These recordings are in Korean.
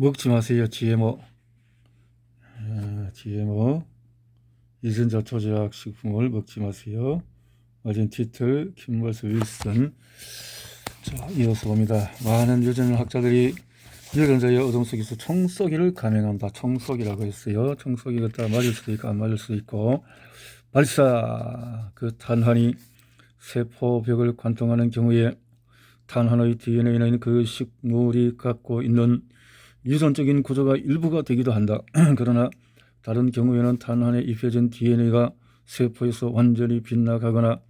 먹지 마세요. GMO 유전자 조작 식품을 먹지 마세요. 어진 티틀 킴버스 윌슨. 자, 이어서 봅니다. 많은 유전학자들이 유전자의 어둠 속에서 총쏘기를 감행한다. 총쏘기라고 했어요. 총쏘기가 다 맞을 수도 있고 안 맞을 수도 있고, 발사 그 탄환이 세포벽을 관통하는 경우에 탄환의 DNA는 그 식물이 갖고 있는 유전적인 구조가 일부가 되기도 한다. 그러나 다른 경우에는 탄환에 입혀진 DNA가 세포에서 완전히 빗나가거나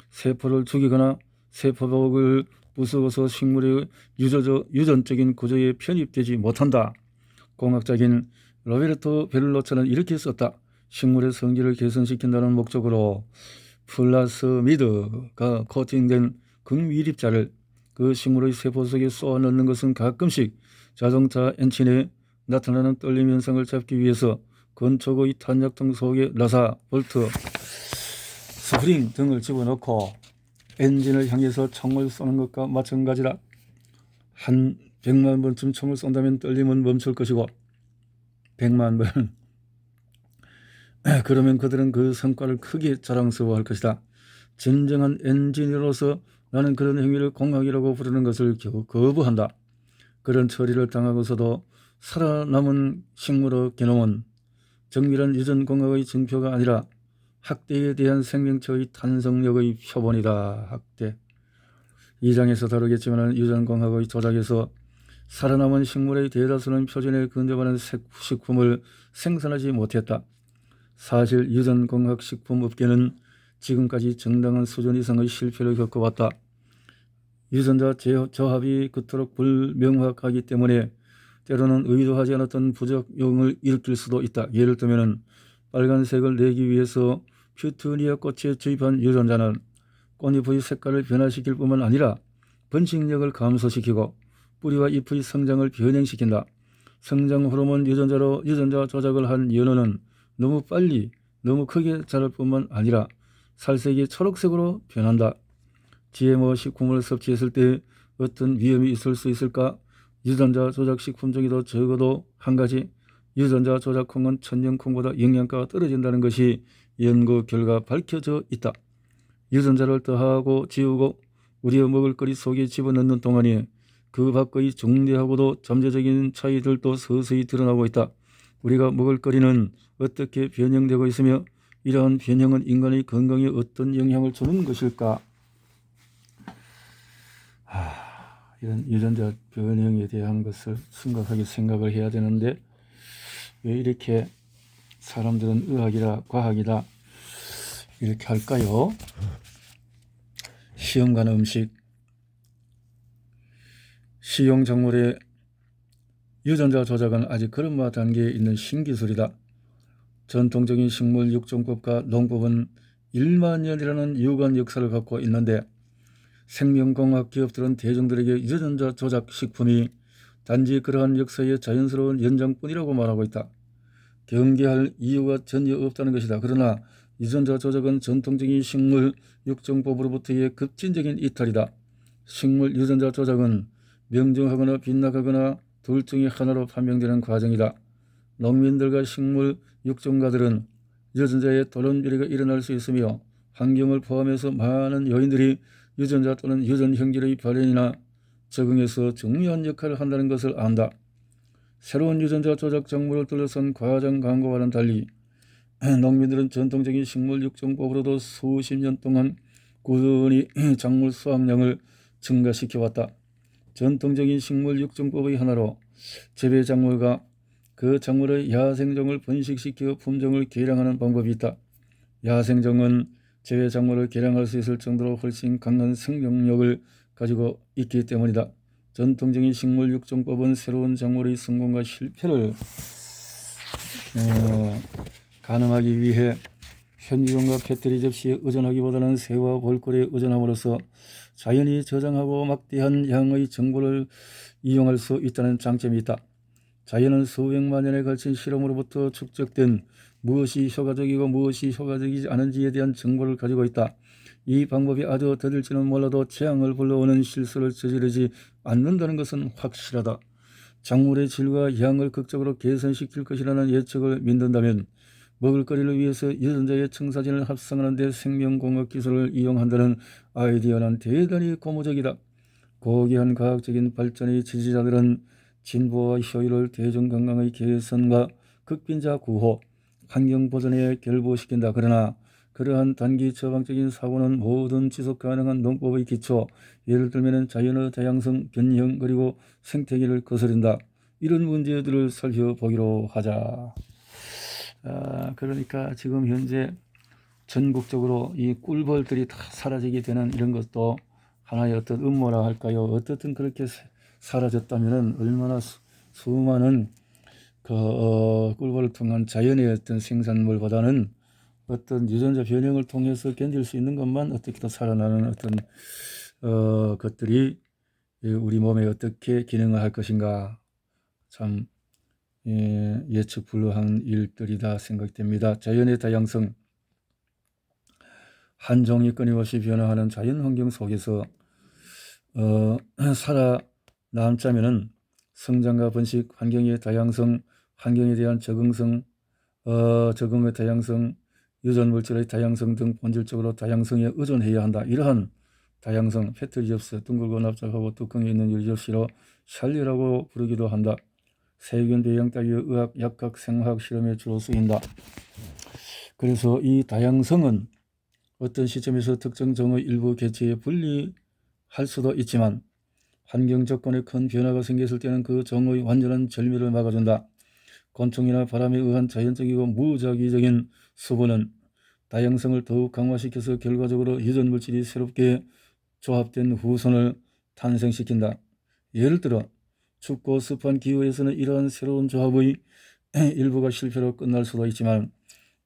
세포를 죽이거나 세포벽을 부수어서 식물의 유전적인 구조에 편입되지 못한다. 공학자인 로베르토 벨로차는 이렇게 썼다. 식물의 성질을 개선시킨다는 목적으로 플라스미드가 코팅된 극미립자를 그 식물의 세포 속에 쏘아 넣는 것은 가끔씩 자동차 엔진에 나타나는 떨림 현상을 잡기 위해서 건초의 탄약통 속에 라사, 볼트, 스프링 등을 집어넣고 엔진을 향해서 총을 쏘는 것과 마찬가지라. 한 100만 번쯤 총을 쏜다면 떨림은 멈출 것이고 100만 번 그러면 그들은 그 성과를 크게 자랑스러워할 것이다. 진정한 엔지니어로서 나는 그런 행위를 공학이라고 부르는 것을 거부한다. 그런 처리를 당하고서도 살아남은 식물의 게놈은 정밀한 유전공학의 증표가 아니라 학대에 대한 생명체의 탄성력의 표본이다. 학대. 2장에서 다루겠지만 유전공학의 조작에서 살아남은 식물의 대다수는 표준에 근접하는 식품을 생산하지 못했다. 사실 유전공학 식품 업계는 지금까지 정당한 수준 이상의 실패를 겪어왔다. 유전자 저합이 그토록 불명확하기 때문에 때로는 의도하지 않았던 부작용을 일으킬 수도 있다. 예를 들면 빨간색을 내기 위해서 퓨트니아 꽃에 주입한 유전자는 꽃잎의 색깔을 변화시킬 뿐만 아니라 번식력을 감소시키고 뿌리와 잎의 성장을 변형시킨다. 성장 호르몬 유전자 조작을 한 연어는 너무 빨리 너무 크게 자랄 뿐만 아니라 살색이 초록색으로 변한다. GMO 식품을 섭취했을 때 어떤 위험이 있을 수 있을까? 유전자 조작 식품 중에도 적어도 한 가지, 유전자 조작 콩은 천연 콩보다 영양가가 떨어진다는 것이 연구 결과 밝혀져 있다. 유전자를 더하고 지우고 우리의 먹을거리 속에 집어넣는 동안에 그 밖의 중대하고도 잠재적인 차이들도 서서히 드러나고 있다. 우리가 먹을거리는 어떻게 변형되고 있으며 이러한 변형은 인간의 건강에 어떤 영향을 주는 것일까? 이런 유전자 변형에 대한 것을 심각하게 생각을 해야 되는데 왜 이렇게 사람들은 의학이라 과학이다 이렇게 할까요? 시험관 음식, 식용작물의 유전자 조작은 아직 걸음마 단계에 있는 신기술이다. 전통적인 식물 육종법과 농법은 1만 년이라는 유관 역사를 갖고 있는데 생명공학 기업들은 대중들에게 유전자 조작 식품이 단지 그러한 역사의 자연스러운 연장뿐이라고 말하고 있다. 경계할 이유가 전혀 없다는 것이다. 그러나 유전자 조작은 전통적인 식물 육종법으로부터의 급진적인 이탈이다. 식물 유전자 조작은 명정하거나 빗나가거나 둘 중에 하나로 판명되는 과정이다. 농민들과 식물 육종가들은 유전자의 돌연변이가 일어날 수 있으며 환경을 포함해서 많은 요인들이 유전자 또는 유전 형질의 발현이나 적응에서 중요한 역할을 한다는 것을 안다. 새로운 유전자 조작 작물을 둘러싼 과장 광고와는 달리 농민들은 전통적인 식물 육종법으로도 수십 년 동안 꾸준히 작물 수확량을 증가시켜왔다. 전통적인 식물 육종법의 하나로 재배 작물과 그 작물의 야생종을 번식시켜 품종을 개량하는 방법이 있다. 야생종은 재배 작물을 개량할 수 있을 정도로 훨씬 강한 생명력을 가지고 있기 때문이다. 전통적인 식물 육종법은 새로운 작물의 성공과 실패를 가능하기 위해 현미경과 배터리 접시에 의존하기보다는 새와 볼거리에 의존함으로써 자연히 저장하고 막대한 양의 정보를 이용할 수 있다는 장점이 있다. 자연은 수백만 년에 걸친 실험으로부터 축적된 무엇이 효과적이고 무엇이 효과적이지 않은지에 대한 정보를 가지고 있다. 이 방법이 아주 더딜지는 몰라도 재앙을 불러오는 실수를 저지르지 않는다는 것은 확실하다. 작물의 질과 양을 극적으로 개선시킬 것이라는 예측을 믿는다면 먹을거리를 위해서 유전자의 청사진을 합성하는 데 생명공학 기술을 이용한다는 아이디어는 대단히 고무적이다. 고귀한 과학적인 발전의 지지자들은 진보와 효율을 대중건강의 개선과 극빈자 구호, 환경 보존에 결부시킨다. 그러나 그러한 단기 처방적인 사고는 모든 지속 가능한 농법의 기초, 예를 들면 자연의 다양성, 변형 그리고 생태계를 거스른다. 이런 문제들을 살펴보기로 하자. 그러니까 지금 현재 전국적으로 이 꿀벌들이 다 사라지게 되는 이런 것도 하나의 어떤 음모라 할까요? 어떻든 그렇게 사라졌다면은 얼마나 수많은 꿀벌을 통한 자연의 어떤 생산물보다는 어떤 유전자 변형을 통해서 견딜 수 있는 것만 어떻게 더 살아나는 어떤 것들이 우리 몸에 어떻게 기능을 할 것인가 참 예측 불허한 일들이다 생각됩니다. 자연의 다양성, 한 종이 끊임없이 변화하는 자연 환경 속에서 살아남자면은 성장과 번식, 환경의 다양성, 환경에 대한 적응성, 적응의 다양성, 유전 물질의 다양성 등 본질적으로 다양성에 의존해야 한다. 이러한 다양성, 페트리접스, 둥글고 납작하고 뚜껑이 있는 유리접시로 샬리라고 부르기도 한다. 세균 배양 따위의 의학, 약학, 생화학 실험에 주로 쓰인다. 그래서 이 다양성은 어떤 시점에서 특정 종의 일부 개체에 분리할 수도 있지만 환경 조건에 큰 변화가 생겼을 때는 그 종의 완전한 절멸을 막아준다. 곤충이나 바람에 의한 자연적이고 무작위적인 수분은 다양성을 더욱 강화시켜서 결과적으로 유전 물질이 새롭게 조합된 후손을 탄생시킨다. 예를 들어 춥고 습한 기후에서는 이러한 새로운 조합의 일부가 실패로 끝날 수도 있지만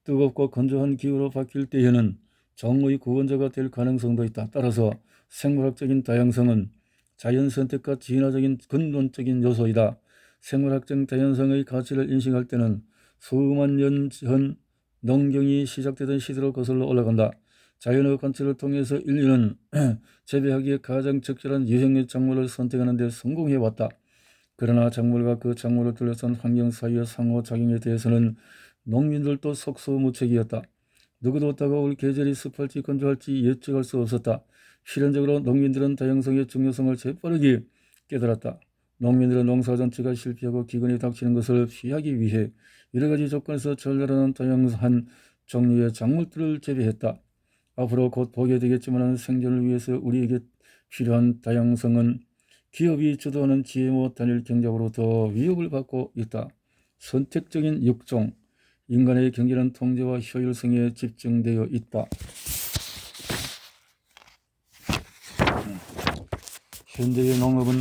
뜨겁고 건조한 기후로 바뀔 때에는 종의 구원자가 될 가능성도 있다. 따라서 생물학적인 다양성은 자연 선택과 진화적인 근본적인 요소이다. 생물학적 다양성의 가치를 인식할 때는 수만 년 전 농경이 시작되던 시대로 거슬러 올라간다. 자연의 관찰을 통해서 인류는 재배하기에 가장 적절한 유형의 작물을 선택하는 데 성공해왔다. 그러나 작물과 그 작물을 둘러싼 환경 사이의 상호작용에 대해서는 농민들도 속수무책이었다. 누구도 다가올 계절이 습할지 건조할지 예측할 수 없었다. 실현적으로 농민들은 다양성의 중요성을 재빠르게 깨달았다. 농민들은 농사 전체가 실패하고 기근이 닥치는 것을 피하기 위해 여러 가지 조건에서 잘 자라는 다양한 종류의 작물들을 재배했다. 앞으로 곧 보게 되겠지만 생존을 위해서 우리에게 필요한 다양성은 기업이 주도하는 GMO 단일 경작으로부터 위협을 받고 있다. 선택적인 육종, 인간의 경제는 통제와 효율성에 집중되어 있다. 현대의 농업은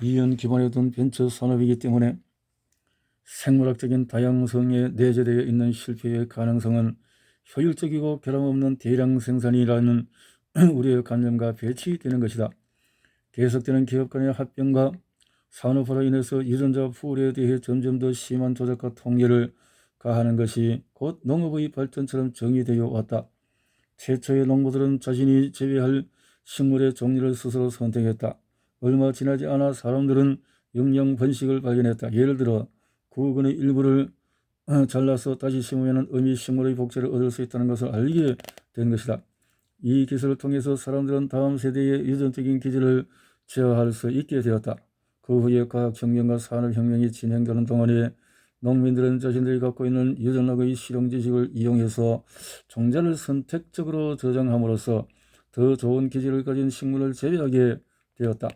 이연 기반에 둔 벤처 산업이기 때문에 생물학적인 다양성에 내재되어 있는 실패의 가능성은 효율적이고 결함없는 대량 생산이라는 우리의 관념과 배치되는 것이다. 계속되는 기업 간의 합병과 산업화로 인해서 유전자 풀에 대해 점점 더 심한 조작과 통제를 가하는 것이 곧 농업의 발전처럼 정의되어 왔다. 최초의 농부들은 자신이 재배할 식물의 종류를 스스로 선택했다. 얼마 지나지 않아 사람들은 영양 번식을 발견했다. 예를 들어 구근의 일부를 잘라서 다시 심으면 어미 식물의 복제를 얻을 수 있다는 것을 알게 된 것이다. 이 기술을 통해서 사람들은 다음 세대의 유전적인 기질을 제어할 수 있게 되었다. 그 후에 과학혁명과 산업혁명이 진행되는 동안에 농민들은 자신들이 갖고 있는 유전학의 실용 지식을 이용해서 종자를 선택적으로 저장함으로써 더 좋은 기질을 가진 식물을 재배하게 되었다.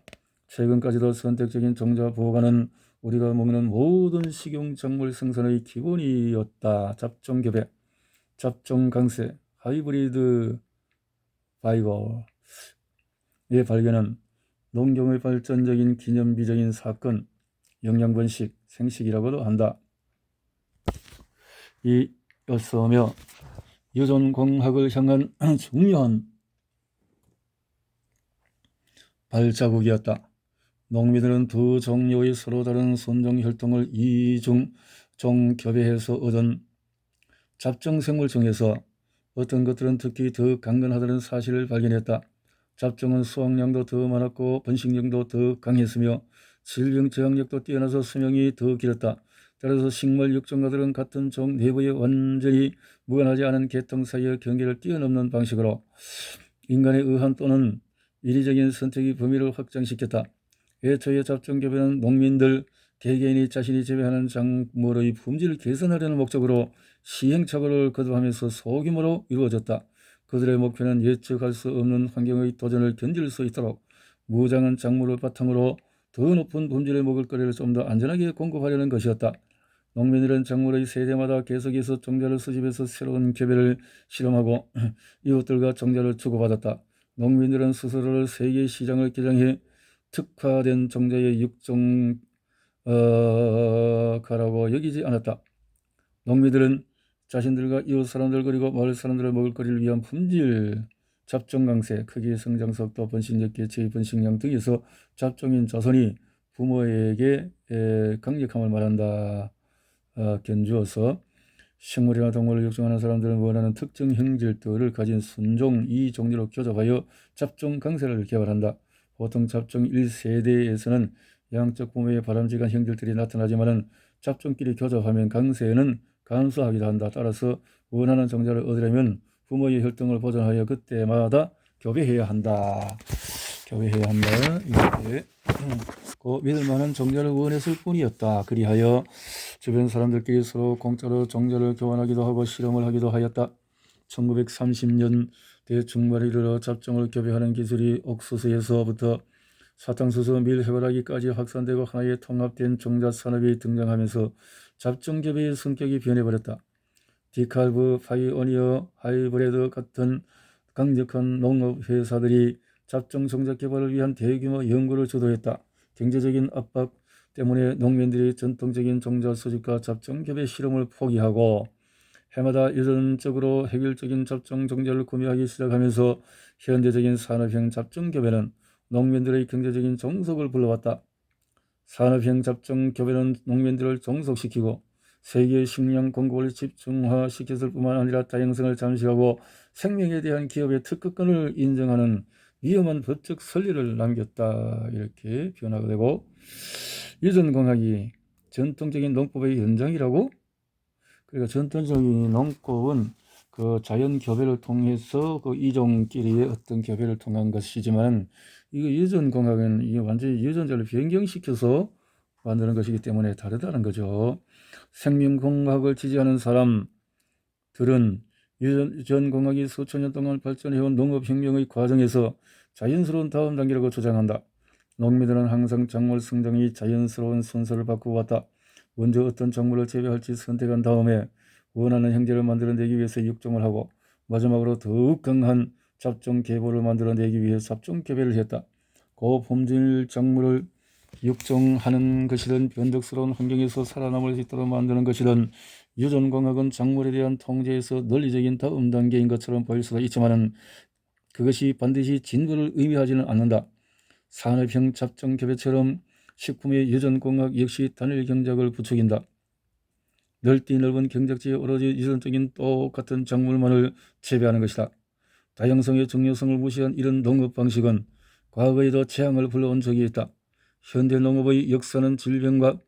최근까지도 선택적인 종자 보관은 우리가 먹는 모든 식용작물 생산의 기본이었다. 잡종교배, 잡종강세, 하이브리드 바이벌의 발견은 농경의 발전적인 기념비적인 사건, 영양번식, 생식이라고도 한다. 이였으며 유전공학을 향한 중요한 발자국이었다. 농민들은 두 종류의 서로 다른 선종 혈통을 이중 교배해서 얻은 잡종생물 중에서 어떤 것들은 특히 더 강건하다는 사실을 발견했다. 잡종은 수확량도 더 많았고 번식력도 더 강했으며 질병 저항력도 뛰어나서 수명이 더 길었다. 따라서 식물 육종가들은 같은 종 내부에 완전히 무관하지 않은 계통 사이의 경계를 뛰어넘는 방식으로 인간의 의한 또는 이리적인 선택의 범위를 확장시켰다. 애초에 잡종교배는 농민들 개개인이 자신이 재배하는 작물의 품질을 개선하려는 목적으로 시행착오를 거듭하면서 소규모로 이루어졌다. 그들의 목표는 예측할 수 없는 환경의 도전을 견딜 수 있도록 무장한 작물을 바탕으로 더 높은 품질의 먹을거리를 좀 더 안전하게 공급하려는 것이었다. 농민들은 작물의 세대마다 계속해서 종자를 수집해서 새로운 교배를 실험하고 이웃들과 종자를 주고받았다. 농민들은 스스로를 세계 시장을 개량해 특화된 종자의 육종가라고 여기지 않았다. 농민들은 자신들과 이웃 사람들 그리고 마을 사람들의 먹을거리를 위한 품질, 잡종 강세, 크기, 성장 속도, 번식력, 개체의 번식량 등에서 잡종인 자손이 부모에게 강력함을 말한다. 견주어서 식물이나 동물을 육종하는 사람들은 원하는 특정 형질들을 가진 순종 이 종류로 교접하여 잡종 강세를 개발한다. 보통 잡종 1세대에서는 양적 부모의 바람직한 형질들이 나타나지만 잡종끼리 교접하면 강세는 감소하기도 한다. 따라서 원하는 종자를 얻으려면 부모의 혈통을 보존하여 그때마다 교배해야 한다. 이렇게 그 믿을만한 종자를 원했을 뿐이었다. 그리하여 주변 사람들끼리 서로 공짜로 종자를 교환하기도 하고 실험을 하기도 하였다. 1930년대 중반에 이르러 잡종을 교배하는 기술이 옥수수에서부터 사탕수수, 밀, 해바라기까지 확산되고 하나의 통합된 종자 산업이 등장하면서 잡종 교배의 성격이 변해버렸다. 디칼브, 파이오니어, 하이브레드 같은 강력한 농업회사들이 잡종 종자 개발을 위한 대규모 연구를 주도했다. 경제적인 압박 때문에 농민들이 전통적인 종자 수집과 잡종 교배 실험을 포기하고 해마다 유전적으로 획일적인 잡종 종자를 구매하기 시작하면서 현대적인 산업형 잡종 교배는 농민들의 경제적인 종속을 불러왔다. 산업형 잡종 교배는 농민들을 종속시키고 세계 식량 공급을 집중화시켰을 뿐만 아니라 다양성을 잠식하고 생명에 대한 기업의 특허권을 인정하는 위험한 법적 선리를 남겼다. 이렇게 변화가 되고 유전공학이 전통적인 농법의 연장이라고. 그러니까 전통적인 농법은 그 자연 교배를 통해서 그 이종끼리의 어떤 교배를 통한 것이지만 이거 유전공학은 이게 완전히 유전자를 변경시켜서 만드는 것이기 때문에 다르다는 거죠. 생명공학을 지지하는 사람들은 유전공학이 수천 년 동안 발전해온 농업혁명의 과정에서 자연스러운 다음 단계라고 주장한다. 농민들은 항상 작물 성장이 자연스러운 순서를 바꾸어 왔다. 먼저 어떤 작물을 재배할지 선택한 다음에 원하는 형제를 만들어내기 위해서 육종을 하고 마지막으로 더욱 강한 잡종 계보를 만들어내기 위해 잡종 교배를 했다. 고품질 작물을 육종하는 것이든 변덕스러운 환경에서 살아남을 수 있도록 만드는 것이든 유전공학은 작물에 대한 통제에서 논리적인 다음 단계인 것처럼 보일 수도 있지만 그것이 반드시 진보를 의미하지는 않는다. 산업형 잡종 교배처럼 식품의 유전공학 역시 단일 경작을 부추긴다. 넓은 경작지에 오로지 유전적인 똑같은 작물만을 재배하는 것이다. 다양성의 중요성을 무시한 이런 농업 방식은 과거에도 재앙을 불러온 적이 있다. 현대 농업의 역사는 질병과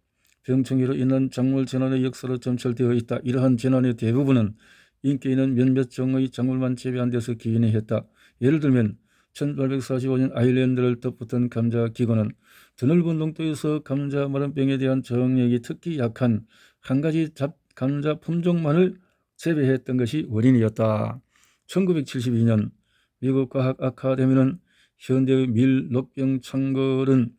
병충해로 인한 작물 재난의 역사로 점철되어 있다. 이러한 재난의 대부분은 인기 있는 몇몇 종의 작물만 재배한 데서 기인했다. 예를 들면 1845년 아일랜드를 덧붙은 감자 기근은 드넓은 농도에서 감자 마른병에 대한 저항력이 특히 약한 한 가지 감자 품종만을 재배했던 것이 원인이었다. 1972년 미국 과학 아카데미는 현대의 밀, 녹병, 창걸은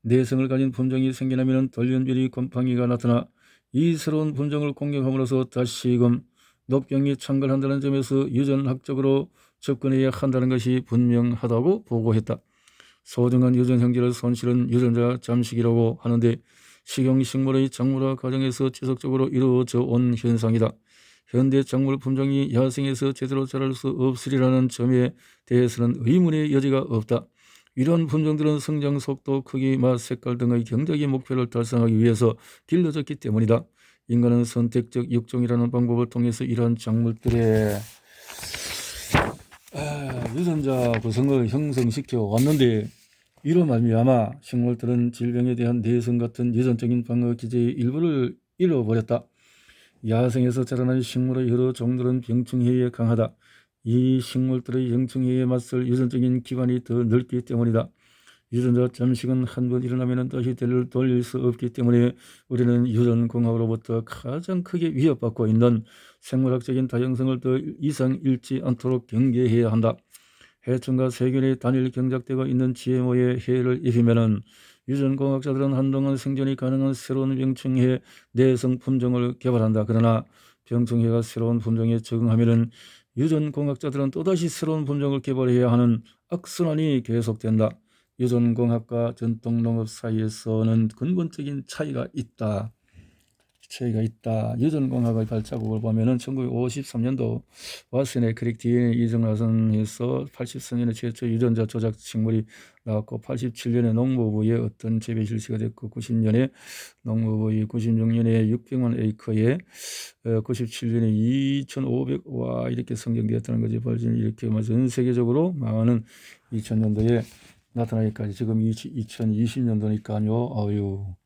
내성을 가진 품종이 생겨나면 돌연변이 곰팡이가 나타나 이 새로운 품종을 공격함으로써 다시금 녹병이 창걸한다는 점에서 유전학적으로 접근해야 한다는 것이 분명하다고 보고했다. 소중한 유전 형질을 손실은 유전자 잠식이라고 하는데 식용식물의 작물화 과정에서 지속적으로 이루어져 온 현상이다. 현대 작물 품종이 야생에서 제대로 자랄 수 없으리라는 점에 대해서는 의문의 여지가 없다. 이러한 품종들은 성장 속도, 크기, 맛, 색깔 등의 경작의 목표를 달성하기 위해서 길러졌기 때문이다. 인간은 선택적 육종이라는 방법을 통해서 이러한 작물들의 유전자 구성을 형성시켜 왔는데 이로 말미암아 식물들은 질병에 대한 내성 같은 유전적인 방어 기제의 일부를 잃어버렸다. 야생에서 자라난 식물의 여러 종들은 병충해에 강하다. 이 식물들의 병충해에 맞설 유전적인 기반이 더 넓기 때문이다. 유전자 잠식은 한 번 일어나면 다시 돌릴 수 없기 때문에 우리는 유전공학으로부터 가장 크게 위협받고 있는 생물학적인 다양성을 더 이상 잃지 않도록 경계해야 한다. 해충과 세균이 단일 경작되고 있는 GMO에 해를 입히면은 유전공학자들은 한동안 생존이 가능한 새로운 병충해 내성 품종을 개발한다. 그러나 병충해가 새로운 품종에 적응하면은 유전공학자들은 또다시 새로운 품종을 개발해야 하는 악순환이 계속된다. 유전공학과 전통농업 사이에서는 근본적인 차이가 있다. 유전공학의 발자국을 보면은 1953년도 왓슨의 크릭 DNA 이정화선에서 83년에 최초 유전자 조작 식물이 나왔고 87년에 농무부의 어떤 재배 실시가 됐고 90년에 농무부의 96년에 600만 에이커에 97년에 2,500와 이렇게 성장되었다는 거지. 벌써 이렇게 전 세계적으로 많은 2000년도에 나타나기까지 지금 2020년도니까요.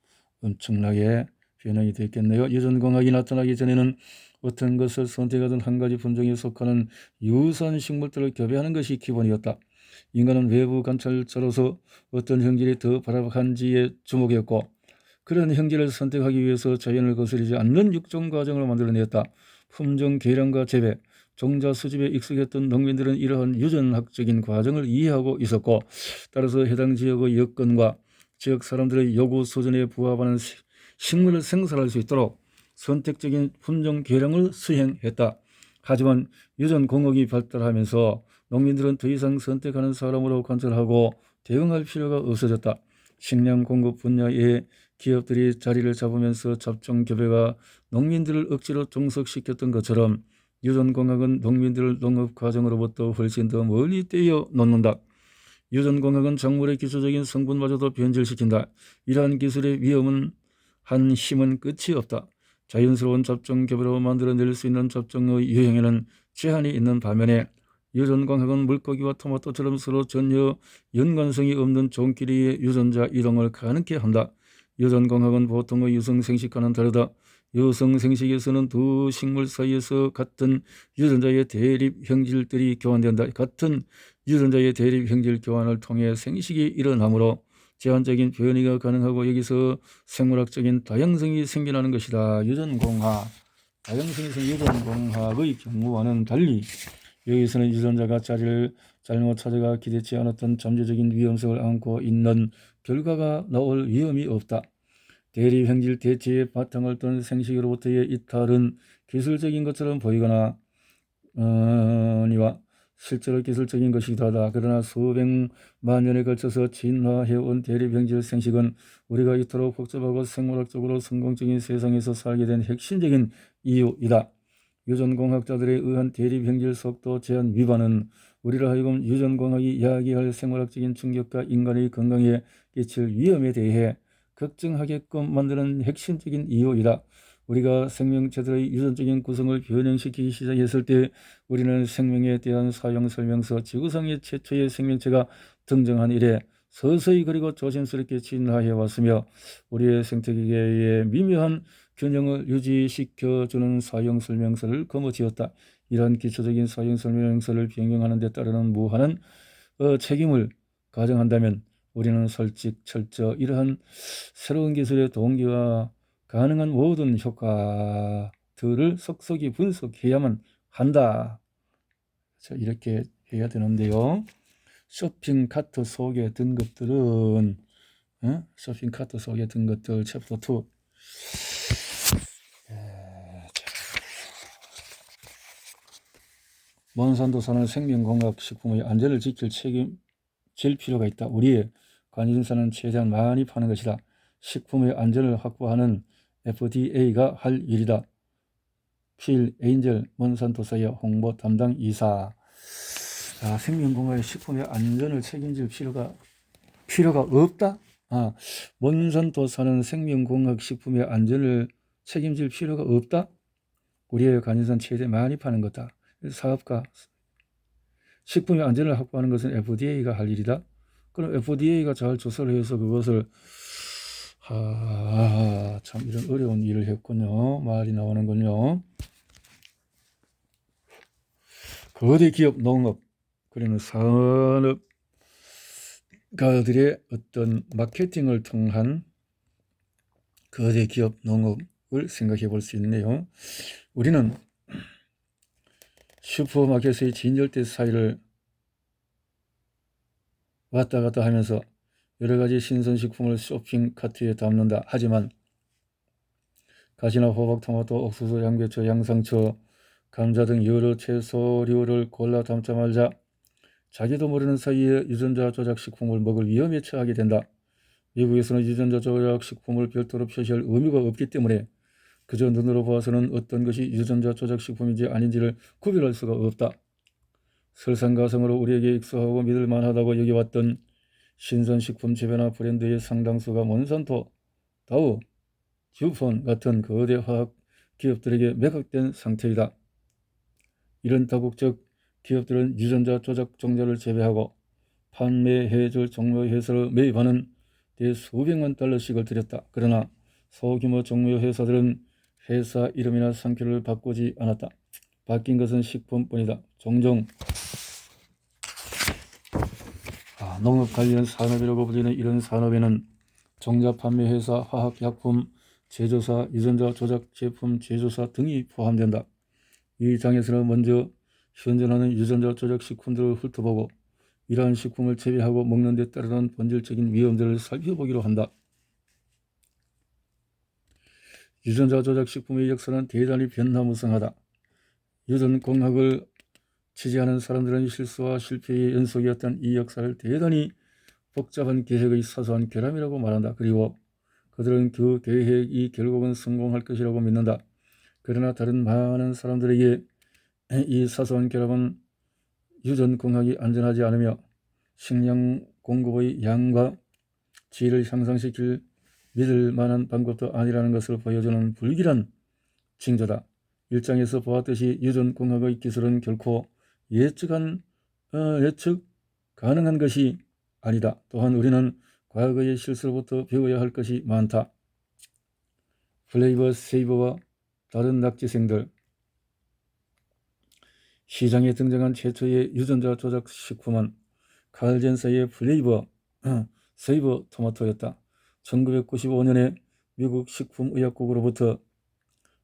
엄청나게 변형이 됐겠네요. 유전공학이 나타나기 전에는 어떤 것을 선택하든 한 가지 품종에 속하는 유사한 식물들을 교배하는 것이 기본이었다. 인간은 외부 관찰자로서 어떤 형질이 더 바람직한지에 주목했고 그런 형질을 선택하기 위해서 자연을 거스르지 않는 육종 과정을 만들어냈다. 품종 개량과 재배, 종자 수집에 익숙했던 농민들은 이러한 유전학적인 과정을 이해하고 있었고 따라서 해당 지역의 여건과 지역 사람들의 요구 수준에 부합하는 식물을 생산할 수 있도록 선택적인 품종 개량을 수행했다. 하지만 유전공학이 발달하면서 농민들은 더 이상 선택하는 사람으로 관찰하고 대응할 필요가 없어졌다. 식량 공급 분야에 기업들이 자리를 잡으면서 잡종 교배가 농민들을 억지로 종속시켰던 것처럼 유전공학은 농민들을 농업 과정으로부터 훨씬 더 멀리 떼어 놓는다. 유전공학은 작물의 기초적인 성분마저도 변질시킨다. 이러한 기술의 위험은 한 힘은 끝이 없다. 자연스러운 잡종 교배로 만들어낼 수 있는 잡종의 유형에는 제한이 있는 반면에 유전공학은 물고기와 토마토처럼 서로 전혀 연관성이 없는 종끼리의 유전자 이동을 가능케 한다. 유전공학은 보통의 유성생식과는 다르다. 유성생식에서는 두 식물 사이에서 같은 유전자의 대립 형질들이 교환된다. 같은 유전자의 대립 형질 교환을 통해 생식이 일어나므로 제한적인 변이가 가능하고 여기서 생물학적인 다양성이 생겨나는 것이다. 유전공학, 다양성에서 유전공학의 경우와는 달리 여기서는 유전자가 자리를 잘못 찾아가 기대치 않았던 잠재적인 위험성을 안고 있는 결과가 나올 위험이 없다. 대립 형질 대체의 바탕을 둔 생식으로부터의 이탈은 기술적인 것처럼 보이거나 니와 실제로 기술적인 것이기도 하다. 그러나 수백만 년에 걸쳐서 진화해온 대립 형질 생식은 우리가 이토록 복잡하고 생물학적으로 성공적인 세상에서 살게 된 핵심적인 이유이다. 유전공학자들에 의한 대립 형질 속도 제한 위반은 우리로 하여금 유전공학이 야기할 생물학적인 충격과 인간의 건강에 끼칠 위험에 대해 걱정하게끔 만드는 핵심적인 이유이다. 우리가 생명체들의 유전적인 구성을 변형시키기 시작했을 때 우리는 생명에 대한 사용설명서 지구상의 최초의 생명체가 등장한 이래 서서히 그리고 조심스럽게 진화해왔으며 우리의 생태계의 미묘한 균형을 유지시켜주는 사용설명서를 거머쥐었다. 이러한 기초적인 사용설명서를 변경하는 데 따르는 무한한 책임을 가정한다면 우리는 솔직 철저 이러한 새로운 기술의 동기와 가능한 모든 효과들을 속속이 분석해야만 한다. 이렇게 해야 되는데요. 쇼핑카트 속에 든 것들은 쇼핑카트 속에 든 것들 챕터 2 몬산토사는 생명공학식품의 안전을 책임질 필요가 있다. 우리의 관심사는 최대한 많이 파는 것이다. 식품의 안전을 확보하는 FDA가 할 일이다. 필 에인젤 몬산토사의 홍보 담당 이사. 생명공학의 식품의 안전을 책임질 필요가 없다. 몬산토사는 생명공학 식품의 안전을 책임질 필요가 없다. 우리의 관심사는 최대한 많이 파는 거다. 사업가 식품의 안전을 확보하는 것은 FDA가 할 일이다. 그럼 FDA가 잘 조사를 해서 그것을 참 이런 어려운 일을 했군요. 말이 나오는군요. 거대 기업, 농업, 그러면 산업가들의 어떤 마케팅을 통한 거대 기업, 농업을 생각해 볼 수 있네요. 우리는 슈퍼마켓의 진열대 사이를 왔다 갔다 하면서 여러 가지 신선식품을 쇼핑 카트에 담는다. 하지만 가지나 호박, 토마토, 옥수수, 양배추, 양상추, 감자 등 여러 채소류를 골라 담자마자 자기도 모르는 사이에 유전자 조작 식품을 먹을 위험에 처하게 된다. 미국에서는 유전자 조작 식품을 별도로 표시할 의무가 없기 때문에 그저 눈으로 봐서는 어떤 것이 유전자 조작 식품인지 아닌지를 구별할 수가 없다. 설상가성으로 우리에게 익숙하고 믿을 만하다고 여겨왔던 신선식품 재배나 브랜드의 상당수가 몬산토, 다우, 듀폰 같은 거대 화학 기업들에게 매각된 상태이다. 이런 다국적 기업들은 유전자 조작 종자를 재배하고 판매해줄 종묘 회사를 매입하는 데 수백만 달러씩을 들였다. 그러나 소규모 종묘 회사들은 회사 이름이나 상표를 바꾸지 않았다. 바뀐 것은 식품뿐이다. 종종 농업 관련 산업이라고 불리는 이런 산업에는 종자 판매 회사, 화학약품 제조사, 유전자 조작 제품 제조사 등이 포함된다. 이 장에서는 먼저 현존하는 유전자 조작 식품들을 훑어보고 이러한 식품을 재배하고 먹는 데 따르는 본질적인 위험들을 살펴보기로 한다. 유전자 조작 식품의 역사는 대단히 변화무쌍하다. 유전공학을 취재하는 사람들은 실수와 실패의 연속이었던 이 역사를 대단히 복잡한 계획의 사소한 결함이라고 말한다. 그리고 그들은 그 계획이 결국은 성공할 것이라고 믿는다. 그러나 다른 많은 사람들에게 이 사소한 결함은 유전공학이 안전하지 않으며 식량 공급의 양과 질을 향상시킬 믿을 만한 방법도 아니라는 것을 보여주는 불길한 징조다. 일장에서 보았듯이 유전공학의 기술은 결코 예측 가능한 것이 아니다. 또한 우리는 과거의 실수로부터 배워야 할 것이 많다. 플레이버 세이버와 다른 낙지생들. 시장에 등장한 최초의 유전자 조작 식품은 칼젠사의 플레이버 세이버 토마토였다. 1995년에 미국 식품의약국으로부터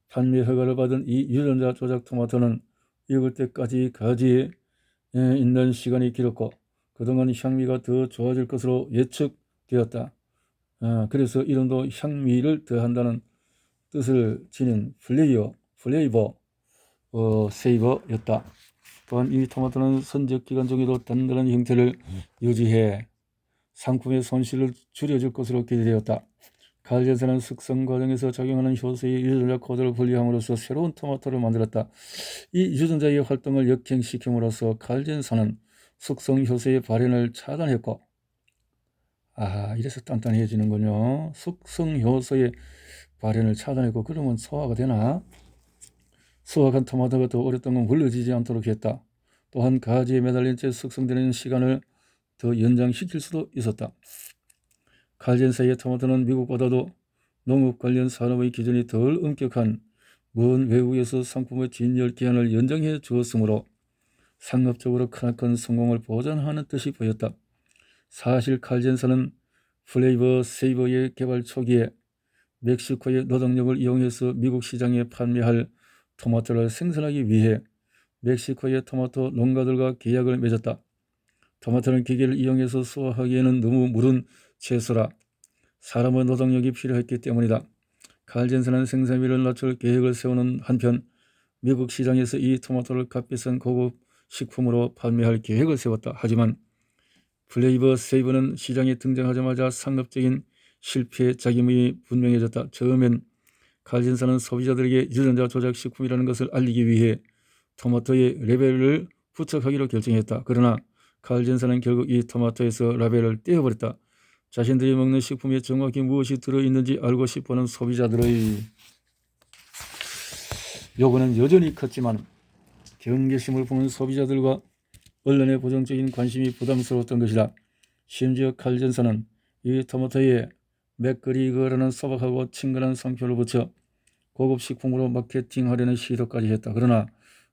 판매 허가를 받은 이 유전자 조작 토마토는 익을 때까지 가지에 있는 시간이 길었고 그동안 향미가 더 좋아질 것으로 예측되었다. 그래서 이름도 향미를 더한다는 뜻을 지닌 플레이버 세이버였다. 또한 이 토마토는 선적 기간 중에도 단단한 형태를 유지해 상품의 손실을 줄여줄 것으로 기대되었다. 칼젠사는 숙성 과정에서 작용하는 효소의 유전자 코드를 분리함으로써 새로운 토마토를 만들었다. 이 유전자의 활동을 역행시킴으로써 칼젠사는 숙성 효소의 발현을 차단했고 이래서 단단해지는군요. 숙성 효소의 발현을 차단했고 그러면 소화가 되나? 수확한 토마토가 더 오랫동안 물러지지 않도록 했다. 또한 가지에 매달린 채 숙성되는 시간을 더 연장시킬 수도 있었다. 칼젠사의 토마토는 미국보다도 농업 관련 산업의 기준이 덜 엄격한 먼 외국에서 상품의 진열 기한을 연장해 주었으므로 상업적으로 크나큰 성공을 보장하는 뜻이 보였다. 사실 칼젠사는 플레이버 세이버의 개발 초기에 멕시코의 노동력을 이용해서 미국 시장에 판매할 토마토를 생산하기 위해 멕시코의 토마토 농가들과 계약을 맺었다. 토마토는 기계를 이용해서 소화하기에는 너무 무른 채소라 사람의 노동력이 필요했기 때문이다. 칼젠사는 생산비를 낮출 계획을 세우는 한편 미국 시장에서 이 토마토를 값비싼 고급 식품으로 판매할 계획을 세웠다. 하지만 플레이버 세이버는 시장에 등장하자마자 상업적인 실패작임이 분명해졌다. 처음엔 칼젠사는 소비자들에게 유전자 조작 식품이라는 것을 알리기 위해 토마토의 레벨을 부착하기로 결정했다. 그러나 칼젠사는 결국 이 토마토에서 라벨을 떼어버렸다. 자신들이 먹는 식품에 정확히 무엇이 들어있는지 알고 싶어하는 소비자들의 요구는 여전히 컸지만 경계심을 품은 소비자들과 언론의 부정적인 관심이 부담스러웠던 것이다. 심지어 칼 전사는 이 토마토에 맥그리거라는 소박하고 친근한 상표를 붙여 고급 식품으로 마케팅하려는 시도까지 했다. 그러나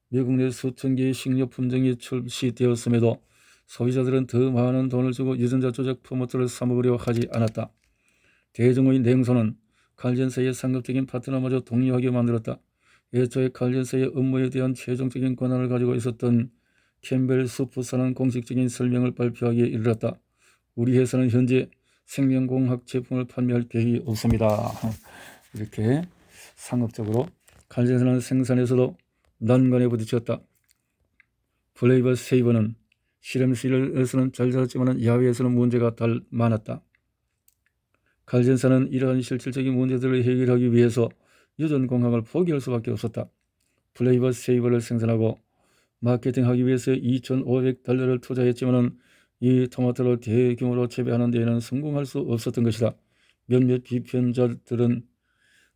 미국 내 수천 개의 식료 품종이 출시되었음에도 소비자들은 더 많은 돈을 주고 유전자 조작 토마토를 사 먹으려 하지 않았다. 대중의 냉소는 칼 전사의 상급적인 파트너마저 동요하게 만들었다. 애초에 칼 전사의 업무에 대한 최종적인 권한을 가지고 있었던 캠벨 수프사는 공식적인 설명을 발표하기에 이르렀다. 우리 회사는 현재 생명공학 제품을 판매할 계획이 없습니다. 이렇게 상업적으로 칼 전사는 생산에서도 난관에 부딪혔다. 플레이버 세이버는 실험실에서는 잘 자랐지만 야외에서는 문제가 덜 많았다. 칼 전사는 이러한 실질적인 문제들을 해결하기 위해서 유전공학을 포기할 수밖에 없었다. 플레이버 세이버를 생산하고 마케팅하기 위해서 $2,500를 투자했지만 이 토마토를 대규모로 재배하는 데에는 성공할 수 없었던 것이다. 몇몇 비평자들은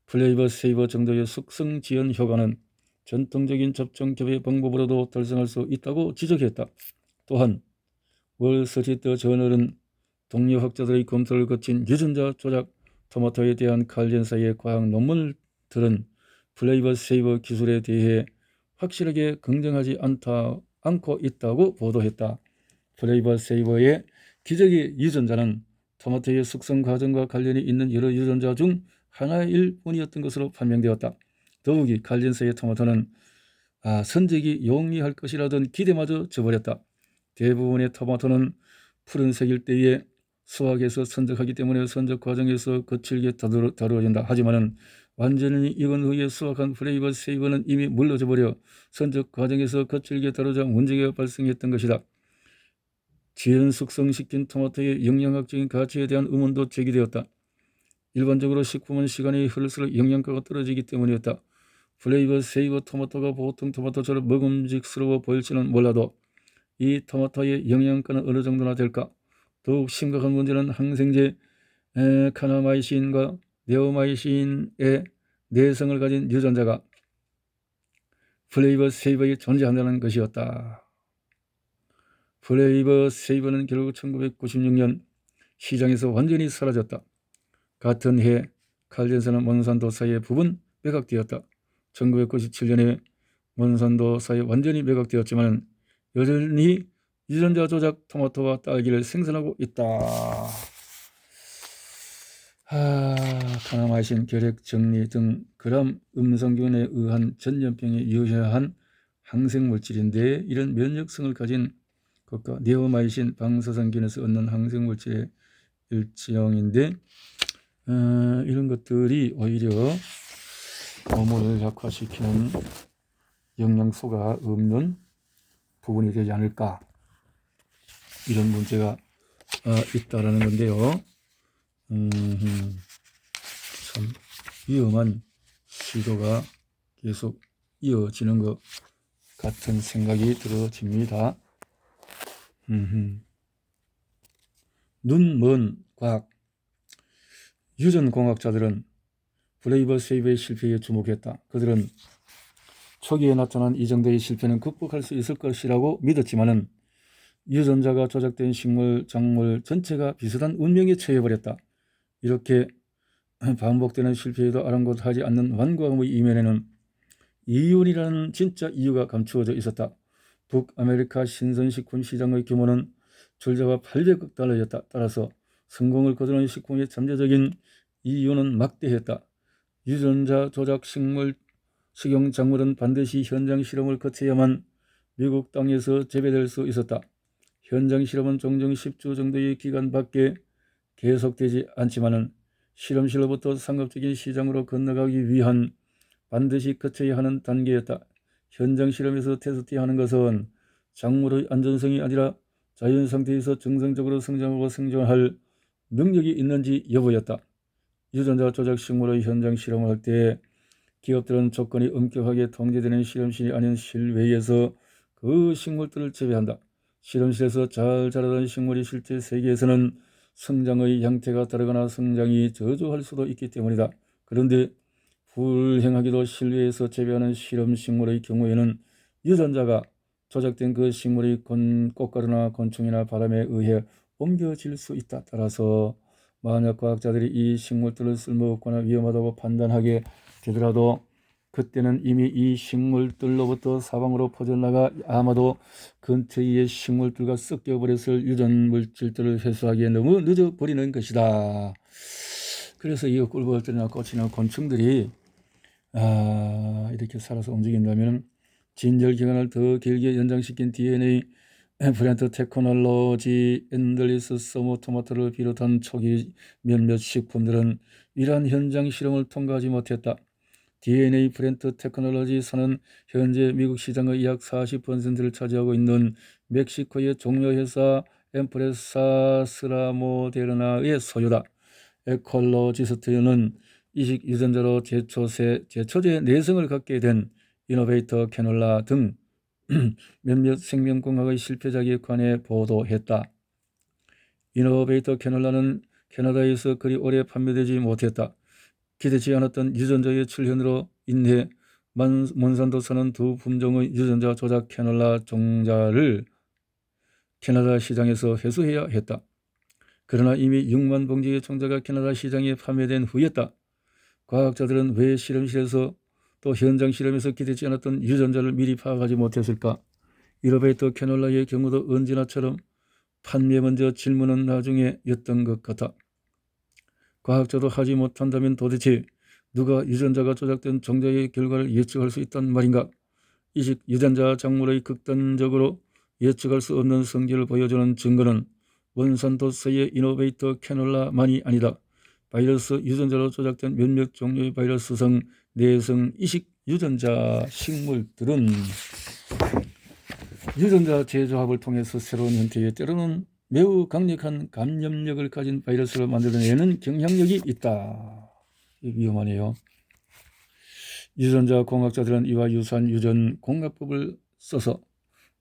플레이버 세이버 정도의 숙성 지연 효과는 전통적인 접종 교배 방법으로도 달성할 수 있다고 지적했다. 또한 월스트리트 저널은 동료 학자들의 검토를 거친 유전자 조작 토마토에 대한 칼 전사의 과학 논문들은 플레이버 세이버 기술에 대해 확실하게 긍정하지 않고 있다고 보도했다. 플레이버 세이버의 기적의 유전자는 토마토의 숙성 과정과 관련이 있는 여러 유전자 중 하나일 뿐이었던 것으로 판명되었다. 더욱이 칼 전사의 토마토는 선적이 용이할 것이라던 기대마저 저버렸다. 대부분의 토마토는 푸른색일 때에 수확에서 선적하기 때문에 선적 과정에서 거칠게 다루어진다. 하지만 완전히 익은 후에 수확한 플레이버 세이버는 이미 물러져 버려 선적 과정에서 거칠게 다루자 문제가 발생했던 것이다. 지연 숙성시킨 토마토의 영양학적인 가치에 대한 의문도 제기되었다. 일반적으로 식품은 시간이 흐를수록 영양가가 떨어지기 때문이었다. 플레이버 세이버 토마토가 보통 토마토처럼 먹음직스러워 보일지는 몰라도 이 토마토의 영양가는 어느 정도나 될까? 더욱 심각한 문제는 항생제 카나마이신과 네오마이신의 내성을 가진 유전자가 플레이버 세이버에 존재한다는 것이었다. 플레이버 세이버는 결국 1996년 시장에서 완전히 사라졌다. 같은 해 칼 전사는 몬산토사의 부분 매각되었다. 1997년에 몬산토사에 완전히 매각되었지만 여전히 유전자 조작 토마토와 딸기를 생산하고 있다. 카나마이신, 결핵, 정리 등 그람 음성균에 의한 전염병에 유효한 항생물질인데 이런 면역성을 가진 것과 네오마이신 방사선균에서 얻는 항생물질의 일종인데 이런 것들이 오히려 몸을 약화시키는 영양소가 없는 부분이 되지 않을까, 이런 문제가 있다라는 건데요. 참 위험한 시도가 계속 이어지는 것 같은 생각이 들어집니다. 눈먼 과학. 유전공학자들은 플레이버 세이버의 실패에 주목했다. 그들은 초기에 나타난 이 정도의 실패는 극복할 수 있을 것이라고 믿었지만은 유전자가 조작된 식물, 작물 전체가 비슷한 운명에 처해버렸다. 이렇게 반복되는 실패에도 아랑곳하지 않는 완고함의 이면에는 이윤이라는 진짜 이유가 감추어져 있었다. 북아메리카 신선식품 시장의 규모는 줄자와 800억 달러였다. 따라서 성공을 거두는 식품의 잠재적인 이윤은 막대했다. 유전자 조작 식용 작물은 반드시 현장 실험을 거쳐야만 미국 땅에서 재배될 수 있었다. 현장 실험은 종종 10주 정도의 기간밖에 계속되지 않지만은 실험실로부터 상업적인 시장으로 건너가기 위한 반드시 거쳐야 하는 단계였다. 현장 실험에서 테스트하는 것은 작물의 안전성이 아니라 자연 상태에서 정상적으로 성장하고 생존할 능력이 있는지 여부였다. 유전자 조작 식물의 현장 실험을 할 때 기업들은 조건이 엄격하게 통제되는 실험실이 아닌 실외에서 그 식물들을 재배한다. 실험실에서 잘 자라던 식물이 실제 세계에서는 성장의 양태가 다르거나 성장이 저조할 수도 있기 때문이다. 그런데 불행하게도 실외에서 재배하는 실험 식물의 경우에는 유전자가 조작된 그 식물의 꽃가루나 곤충이나 바람에 의해 옮겨질 수 있다. 따라서 만약 과학자들이 이 식물들을 쓸모없거나 위험하다고 판단하게 되더라도 그때는 이미 이 식물들로부터 사방으로 퍼져나가 아마도 근처의 식물들과 섞여버렸을 유전 물질들을 회수하기에 너무 늦어버리는 것이다. 그래서 이 꿀벌들이나 꽃이나 곤충들이 이렇게 살아서 움직인다면 진절 기간을 더 길게 연장시킨 DNA 브랜드 테크놀로지 앤들리스 서머토마토를 비롯한 초기 몇몇 식품들은 이러한 현장 실험을 통과하지 못했다. DNA 브랜드 테크놀로지사는 현재 미국 시장의 약 40%를 차지하고 있는 멕시코의 종료회사 엠프레사스라 모데르나의 소유다. 에콜로지스트는 이식 유전자로 제초제 내성을 갖게 된 이노베이터 캐놀라 등 몇몇 생명공학의 실패작에 관해 보도했다. 이노베이터 캐놀라는 캐나다에서 그리 오래 판매되지 못했다. 기대치 않았던 유전자의 출현으로 인해 몬산토사는 두 품종의 유전자 조작 캐놀라 종자를 캐나다 시장에서 회수해야 했다. 그러나 이미 6만 봉지의 종자가 캐나다 시장에 판매된 후였다. 과학자들은 왜 실험실에서 또 현장 실험에서 기대치 않았던 유전자를 미리 파악하지 못했을까? 이노베이터 캐놀라의 경우도 언제나처럼 판매 먼저 질문은 나중에였던 것 같아. 과학자도 하지 못한다면 도대체 누가 유전자가 조작된 종자의 결과를 예측할 수 있단 말인가? 이식 유전자 작물의 극단적으로 예측할 수 없는 성질을 보여주는 증거는 몬산토스의 이노베이터 캐놀라만이 아니다. 바이러스 유전자로 조작된 몇몇 종류의 바이러스성 내성 이식 유전자 식물들은 유전자 재조합을 통해서 새로운 형태의 때로는 매우 강력한 감염력을 가진 바이러스를 만들어내는 경향력이 있다. 위험하네요. 유전자 공학자들은 이와 유사한 유전 공학법을 써서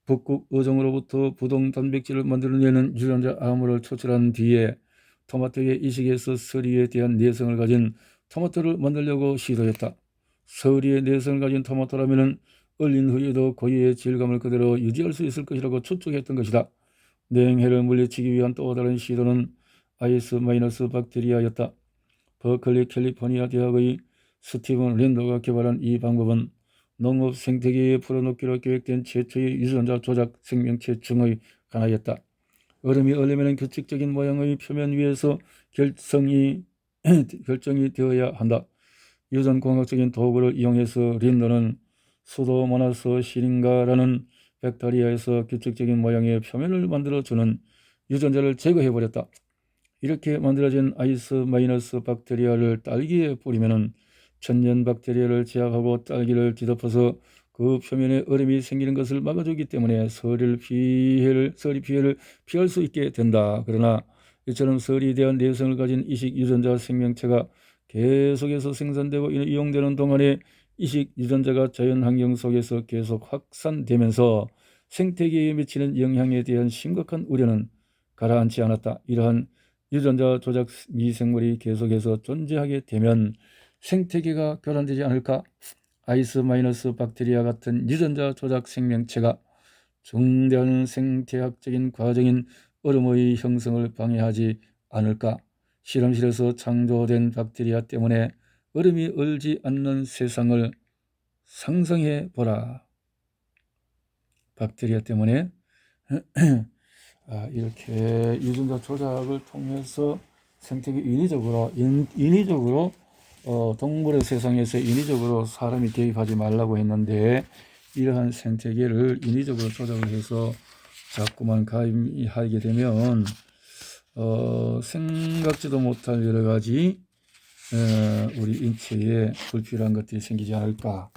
북극 어종으로부터 부동 단백질을 만들어내는 유전자 암호를 초절한 뒤에 토마토의 이식에서 서리에 대한 내성을 가진 토마토를 만들려고 시도했다. 서리의 내성을 가진 토마토라면 얼린 후에도 고유의 질감을 그대로 유지할 수 있을 것이라고 추측했던 것이다. 냉해를 물리치기 위한 또 다른 시도는 아이스 마이너스 박테리아였다. 버클리 캘리포니아 대학의 스티븐 랜더가 개발한 이 방법은 농업 생태계에 풀어놓기로 계획된 최초의 유전자 조작 생명체 중의 하나였다. 얼음이 얼리면 규칙적인 모양의 표면 위에서 결정이 되어야 한다. 유전공학적인 도구를 이용해서 린더는 수도모나스 시링가라는 백테리아에서 규칙적인 모양의 표면을 만들어주는 유전자를 제거해버렸다. 이렇게 만들어진 아이스 마이너스 박테리아를 딸기에 뿌리면 천연 박테리아를 제압하고 딸기를 뒤덮어서 그 표면에 얼음이 생기는 것을 막아주기 때문에 서리 피해를 피할 수 있게 된다. 그러나 이처럼 서리에 대한 내성을 가진 이식 유전자 생명체가 계속해서 생산되고 이용되는 동안에 이식 유전자가 자연환경 속에서 계속 확산되면서 생태계에 미치는 영향에 대한 심각한 우려는 가라앉지 않았다. 이러한 유전자 조작 미생물이 계속해서 존재하게 되면 생태계가 교란되지 않을까? 아이스 마이너스 박테리아 같은 유전자 조작 생명체가 중대한 생태학적인 과정인 얼음의 형성을 방해하지 않을까? 실험실에서 창조된 박테리아 때문에 얼음이 얼지 않는 세상을 상상해 보라. 박테리아 때문에 이렇게 유전자 조작을 통해서 생태계 인위적으로 동물의 세상에서 인위적으로 사람이 개입하지 말라고 했는데 이러한 생태계를 인위적으로 조작을 해서 자꾸만 가입하게 되면 생각지도 못할 여러 가지 우리 인체에 불필요한 것들이 생기지 않을까